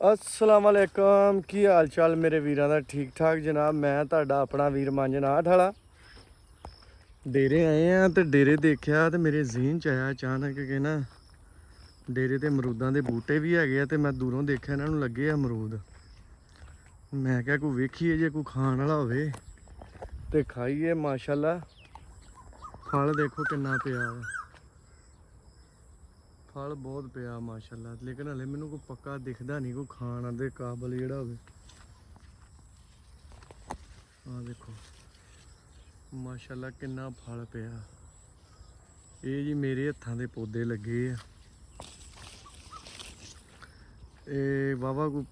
अस्सलाम वालेकुम। की हाल चाल मेरे वीरां दा? ठीक ठाक जनाब। मैं तुहाडा अपना वीर मंजनाठ वाला। डेरे आए हैं तो डेरे देखा तो मेरे जहन च आया अचानक कि ना डेरे ते अमरूदां दे बूटे भी है। तो मैं दूरों देखा इन्हां नूं लगे अमरूद। मैं क्या कोई वेखीए जे कोई खाण वाला होवे ते खाइए। माशाअल्लाह फल देखो किन्ना पिया वा। फल बहुत पिया माशाअल्लाह, लेकिन हले मैनू कोई पक्का दिखदा नहीं कोई खाण दे काबल जिहड़ा होवे। आ देखो माशाअल्लाह किन्ना फल पिया। ये जी मेरे हत्थां दे पौधे लगे आ। ये वाहवा कोई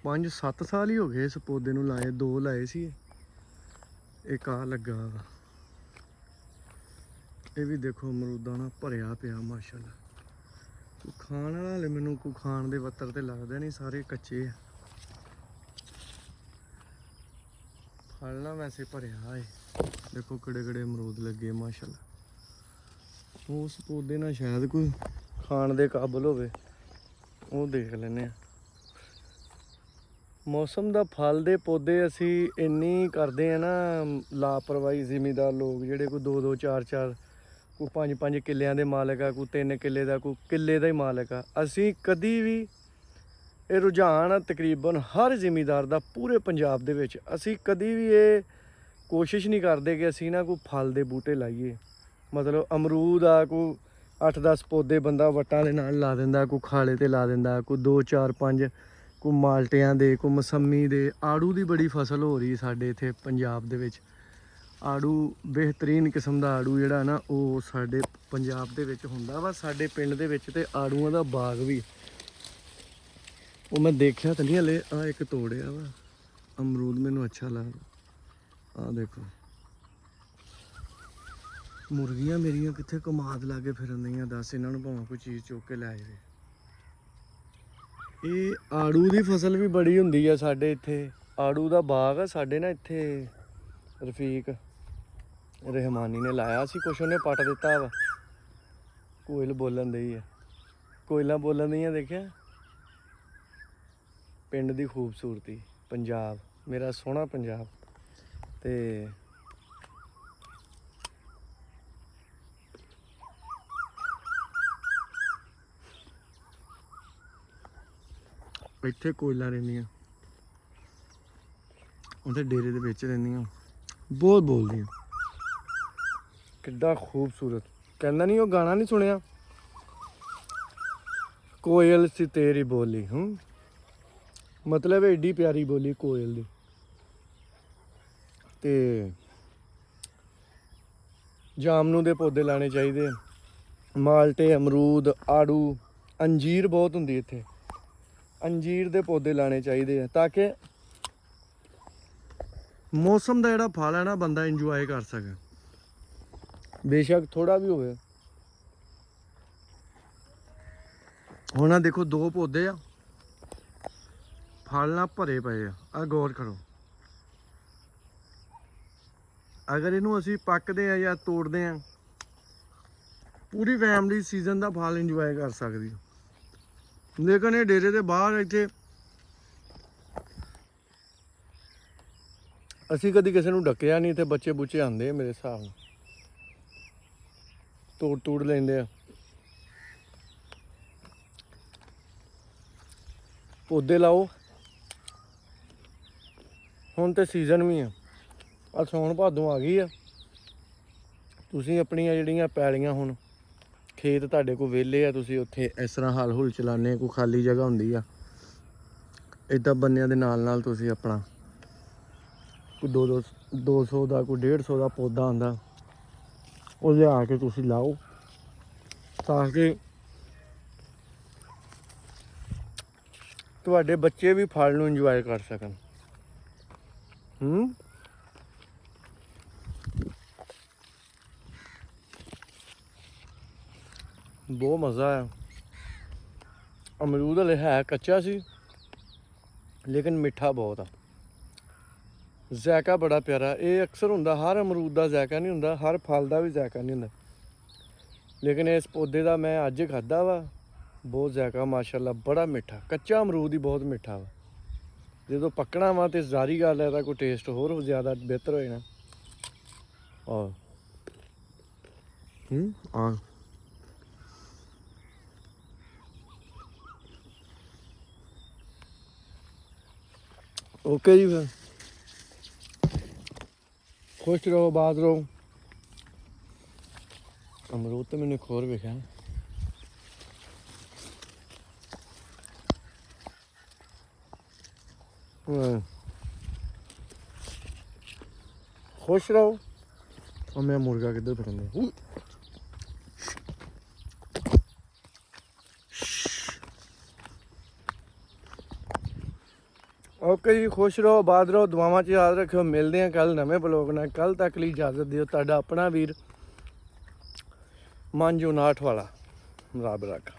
5-7 साल ही हो गए इस पौधे नूं लाए। 2 लाए सी, एक आ लगा वा। ये भी देखो अमरूदां नाल भरिया पिया माशाअल्लाह। कोई खाण वाला हले मैनू कोई खाण दे वत्तर ते लगदा नहीं, सारे कच्चे आ। फल ना वैसे भरिया है। देखो किड़े किड़े अमरूद लगे माशाअल्लाह। उस पौधे ना शायद कोई खाण दे काबल होवे, वो देख लेने। मौसम दा फल दे पौधे असी इन्नी करते हैं ना लापरवाही। जिमीदार लोग जेह्ड़े कोई 2-2 4-4 कोई 5-5 किल्लियां दे मालक आ, कोई 3 किल्ले दा, कोई किल्ले दा ही मालक आ। असी कदी भी ये रुझान आ तकरीबन हर जिमीदार दा पूरे पंजाब दे विच। असी कदी भी ये कोशिश नहीं करते कि असी ना कोई फल दे बूटे लाइए। मतलब अमरूद आ कोई 8-10 पौधे बंदा वट्टां दे नाल ला दिंदा, कोई खाले ते ला दिंदा, कोई 2-4-5 कोई माल्टियां दे, कोई मसम्मी दे। आड़ू दी बड़ी फसल हो रही साडे इत्थे पंजाब दे विच। आड़ू बेहतरीन किस्म दा आड़ू जिहड़ा ना वो साडे पंजाब दे विच हुंदा वा। साडे पिंड दे विच ते आड़ूआं दा बाग भी। वो मैं देखा तो नहीं हले। आ एक तोड़िया वा अमरूद, मैनू अच्छा लगदा। आ देखो मुर्गियां मेरियां कित्थे कमाद लागे फिरन दियां। दस इन्हां नूं भावें कोई चीज़ चुक के लै जाए। ये आड़ू दी फसल भी बड़ी हुंदी है साडे इत्थे। आड़ू दा बाग आ साडे ना इत्थे। रफीक रहमानी ने लाया सी, कुछ उन्हें पट दिता वा। कोयल बोलन दी है, कोयलां बोलन दियां देखिया। पिंड दी खूबसूरती पंजाब, मेरा सोहना पंजाब। ते इत्थे कोयलां रहिंदियां, उत्थे डेरे दे विच रहिंदियां। बहुत बोलदियां, किड्डा खूबसूरत। कहना नहीं वो गाना नहीं सुनिया, कोयल सी तेरी बोली। मतलब एड्डी प्यारी बोली कोयल दी। ते जामनू दे पौधे लाने चाहिए। माल्टे, अमरूद, आड़ू, अंजीर बहुत हुंदी इत्थे। अंजीर दे पौधे लाने चाहिए ताकि मौसम का जिहड़ा फल है ना बंदा इंजॉय कर सके, बेशक थोड़ा भी होवे। हुण आ देखो 2 पौधे आ, फल ना भरे पे आ। गौर करो, अगर इनू असी पकते हैं या तोड़ते हैं, पूरी फैमिली सीजन का फल इंजॉय कर सकती। लेकिन ये डेरे के बाहर इत्थे असी कभी किसी को डकिया नहीं। इत्थे बच्चे बुच्चे आते मेरे हिसाब नाल, तोड़ लेंदे आ। पौधे लाओ, हुण ते सीजन भी है। आ सौण भादों आ गई है। तुसीं अपनियां जिहड़ियां पैलियां हुण खेत तुहाडे कोल वेले आ, तुसीं उत्थे इस तरह हल हुल चलाने, कोई खाली जगह हुंदी आ, इदां बन्नियां दे नाल नाल तुसीं अपना कोई 200 का कोई 150 का पौधा आंदा, वो लिया के तुसीं लाओ ताकि तुहाडे बच्चे भी फल नूं इंजॉय कर सकन। बहुत मज़ा आया। अमरूद हले है कच्चा सी, लेकिन मिठा बहुत आ। जायका बड़ा प्यारा। ये अक्सर हुंदा, हर अमरूद का जायका नहीं हुंदा, हर फल का भी जायका नहीं हुंदा। लेकिन इस पौधे का मैं अज खादा वा, ਬਹੁਤ ਜ਼ਾਇਕਾ ਮਾਸ਼ਾਅੱਲਾ, ਬੜਾ ਮਿੱਠਾ। ਕੱਚਾ ਅਮਰੂਦ ਹੀ ਬਹੁਤ ਮਿੱਠਾ ਵਾ, ਜਦੋਂ ਪੱਕਣਾ ਵਾ ਤੇ ਜ਼ਾਰੀ ਗੱਲ ਹੈ ਤਾਂ ਕੋਈ ਟੇਸਟ ਹੋਰ ਜ਼ਿਆਦਾ ਬਿਹਤਰ ਹੋ ਜਾਣਾ। ਆ ਓਕੇ ਜੀ, ਫਿਰ ਖੁਸ਼ ਰਹੋ, ਆਬਾਦ ਰਹੋ। ਅਮਰੂਦ ਤਾਂ ਮੈਨੂੰ ਇੱਕ ਹੋਰ ਵੇਖਿਆ, ਖੁਸ਼ ਰਹੋ। ਉਹ ਮੇਰਾ ਮੁਰਗਾ ਕਿੱਧਰ ਪਕੜਦਾ। ਓਕੇ ਜੀ, ਖੁਸ਼ ਰਹੋ, ਆਬਾਦ ਰਹੋ, ਦੁਆਵਾਂ 'ਚ ਯਾਦ ਰੱਖਿਓ। ਮਿਲਦੇ ਹਾਂ ਕੱਲ੍ਹ ਨਵੇਂ ਬਲੌਗ ਨਾਲ। ਕੱਲ੍ਹ ਤੱਕ ਲਈ ਇਜਾਜ਼ਤ ਦਿਓ। ਤੁਹਾਡਾ ਆਪਣਾ ਵੀਰ ਮੰਜੂ ਨਾਠ ਵਾਲਾ, ਰੱਬ ਰੱਖਾ।